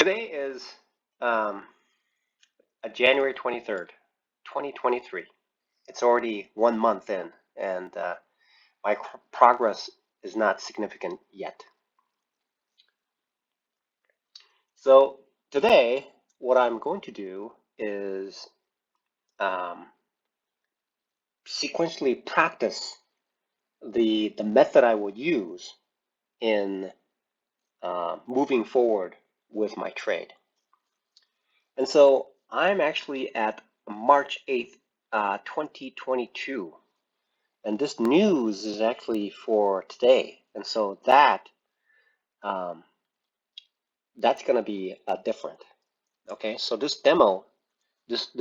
Today is January 23rd, 2023. It's already 1 month in, and my progress is not significant yet. So today, what I'm going to do is sequentially practice the method I would use in moving forward with my trade. And so I'm actually at March 8th, 2022. And this news is actually for today. And so that's going to be different. Okay, so this demo, this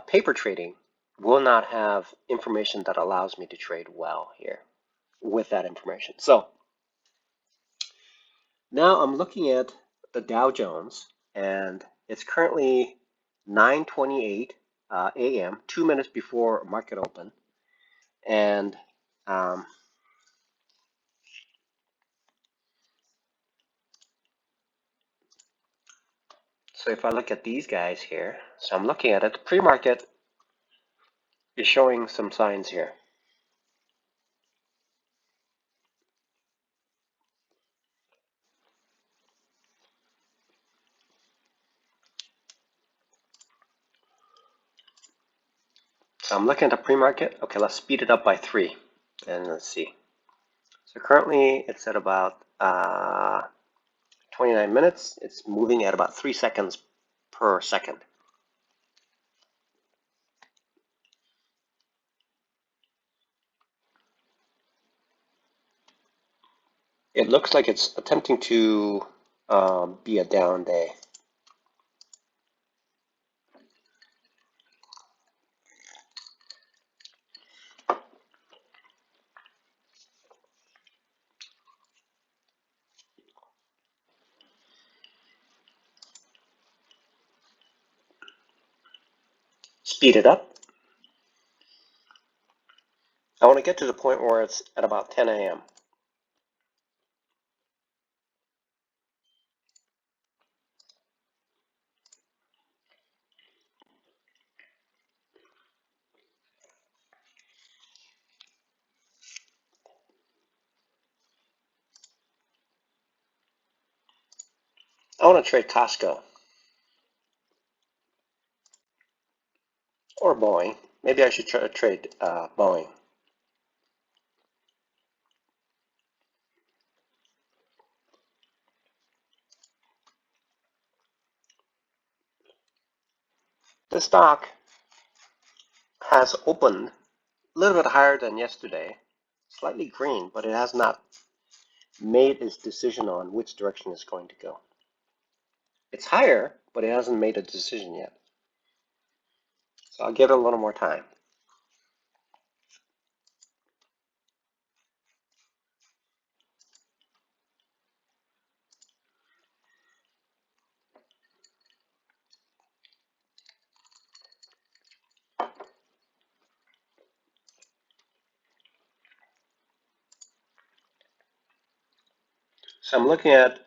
paper trading will not have information that allows me to trade well here with that information. So now I'm looking at the Dow Jones, and it's currently 9:28 a.m., 2 minutes before market open. And so if I look at these guys here, so I'm looking at it, the pre-market is showing some signs here. So I'm looking at the pre-market. Okay, let's speed it up by 3, and let's see. So currently it's at about 29 minutes. It's moving at about 3 seconds per second. It looks like it's attempting to be a down day. Speed it up. I want to get to the point where it's at about 10 a.m. I want to trade Costco or Boeing. Maybe I should try to trade Boeing. The stock has opened a little bit higher than yesterday, slightly green, but it has not made its decision on which direction it's going to go. It's higher, but it hasn't made a decision yet. So I'll give it a little more time. So I'm looking at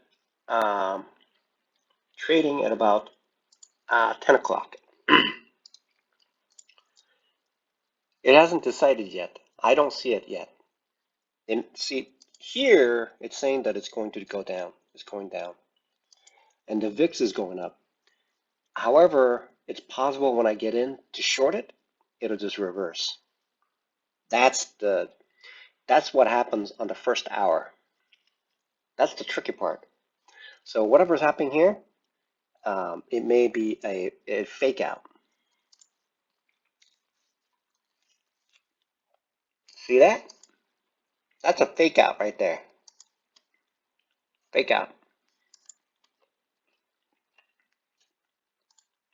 trading at about 10 o'clock. It hasn't decided yet. I don't see it yet. And see, here it's saying that it's going to go down. It's going down. And the VIX is going up. However, it's possible when I get in to short it, it'll just reverse. That's what happens on the first hour. That's the tricky part. So whatever's happening here, it may be a fake out. See that? That's a fake out right there. Fake out.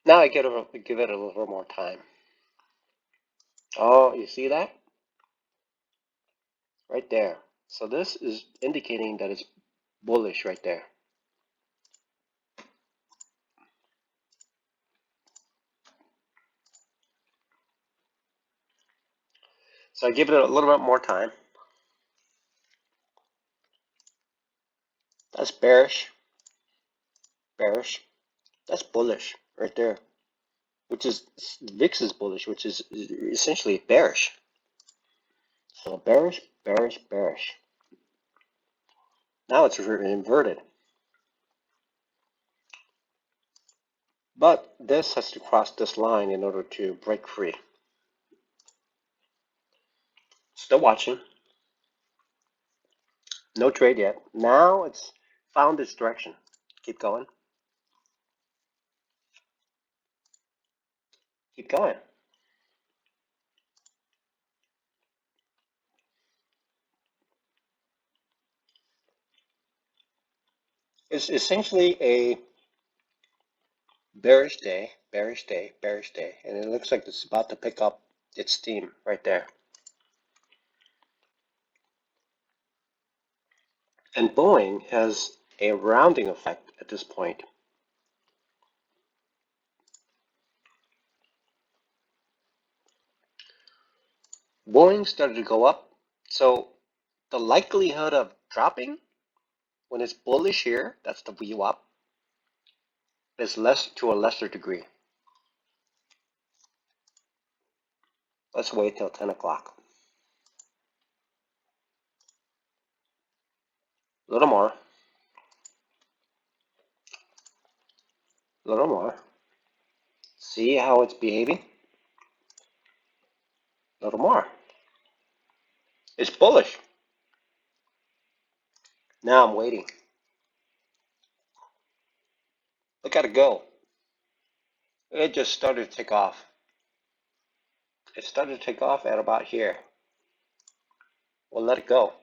Now I give it a little more time. Oh, you see that? Right there. So this is indicating that it's bullish right there. So I give it a little bit more time. That's bearish. bearish. That's bullish right there, which is VIX is bullish, which is essentially bearish. So bearish, bearish, bearish. Now it's inverted. But this has to cross this line in order to break free. Still watching. No trade yet. Now it's found its direction. Keep going. Keep going. It's essentially a bearish day, bearish day, bearish day. And it looks like it's about to pick up its steam right there. And Boeing has a rounding effect at this point. Boeing started to go up. So the likelihood of dropping when it's bullish here, that's the VWAP, is less to a lesser degree. Let's wait till 10 o'clock. A little more. A little more. See how it's behaving? A little more. It's bullish. Now I'm waiting. Look at it go. It just started to take off. It started to take off at about here. We'll let it go.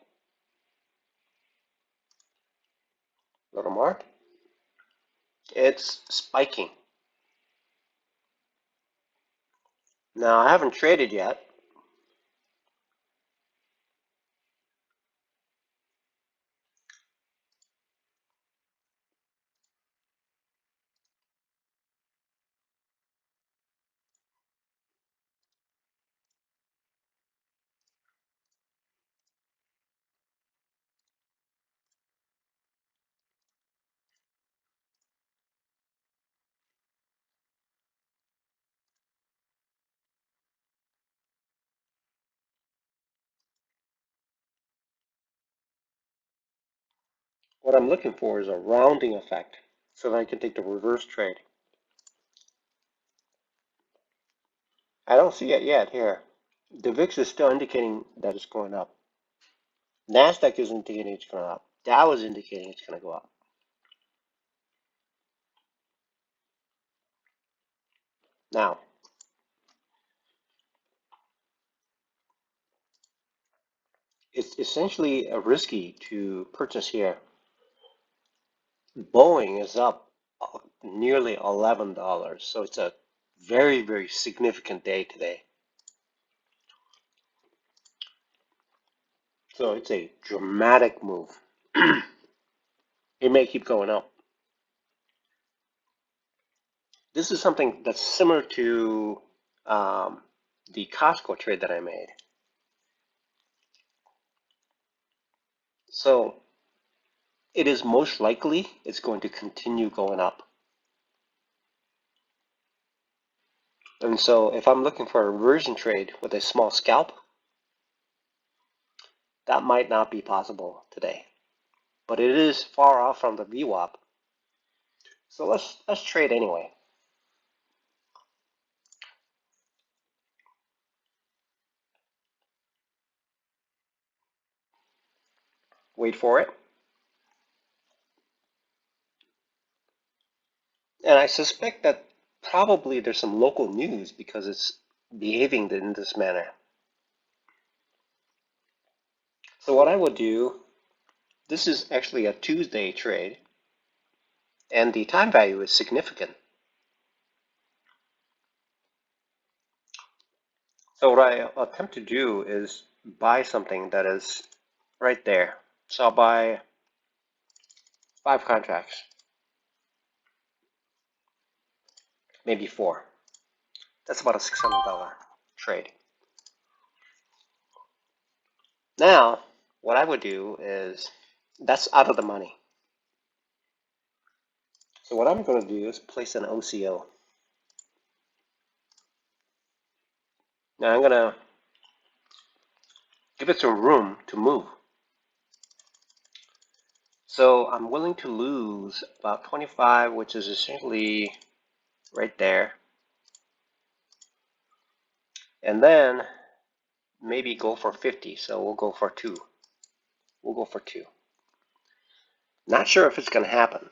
A little more. It's spiking. Now I haven't traded yet. What I'm looking for is a rounding effect so that I can take the reverse trade. I don't see it yet here. The VIX is still indicating that it's going up. NASDAQ is indicating it's going up. Dow is indicating it's going to go up. Now, it's essentially risky to purchase here. Boeing is up nearly $11, so it's a very, very significant day today. So it's a dramatic move. It may keep going up. This is something that's similar to the Costco trade that I made. So it is most likely it's going to continue going up. And so if I'm looking for a reversion trade with a small scalp, that might not be possible today. But it is far off from the VWAP. So let's trade anyway. Wait for it. And I suspect that probably there's some local news because it's behaving in this manner. So what I will do, this is actually a Tuesday trade, and the time value is significant. So what I attempt to do is buy something that is right there. So I'll buy 5 contracts, maybe 4. That's about a $600 trade. Now, what I would do is, that's out of the money. So what I'm going to do is place an OCO. Now I'm going to give it some room to move. So I'm willing to lose about 25, which is essentially right there. And then maybe go for 50. So we'll go for 2. We'll go for 2. Not sure if it's going to happen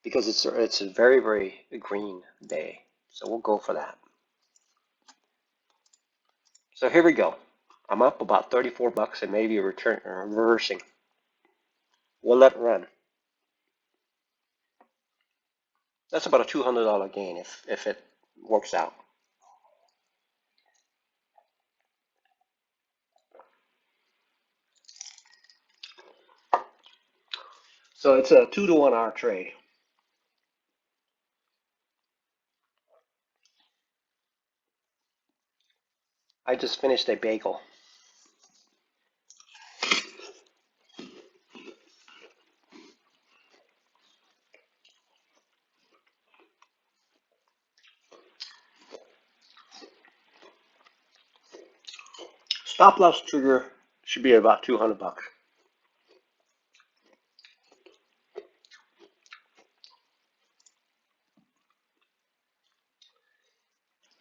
because it's a very, very green day. So we'll go for that. So here we go. I'm up about 34 bucks and maybe reversing. We'll let it run. That's about a $200 gain if it works out. So it's a 2 to 1 hour trade. I just finished a bagel. Stop loss trigger should be about 200 bucks.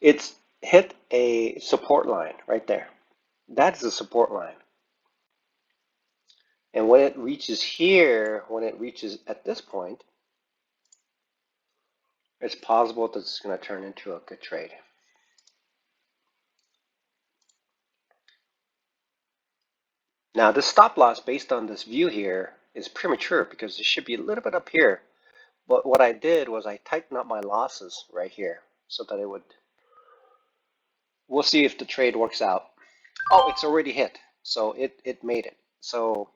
It's hit a support line right there. That's the support line. And when it reaches here, when it reaches at this point, it's possible that it's going to turn into a good trade. Now, this stop loss based on this view here is premature because it should be a little bit up here. But what I did was I tightened up my losses right here so that it would. We'll see if the trade works out. Oh, it's already hit. So it made it. So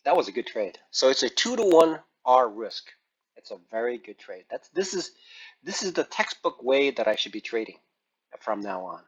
that was a good trade. So it's a 2 to 1 R risk. It's a very good trade. This is the textbook way that I should be trading from now on.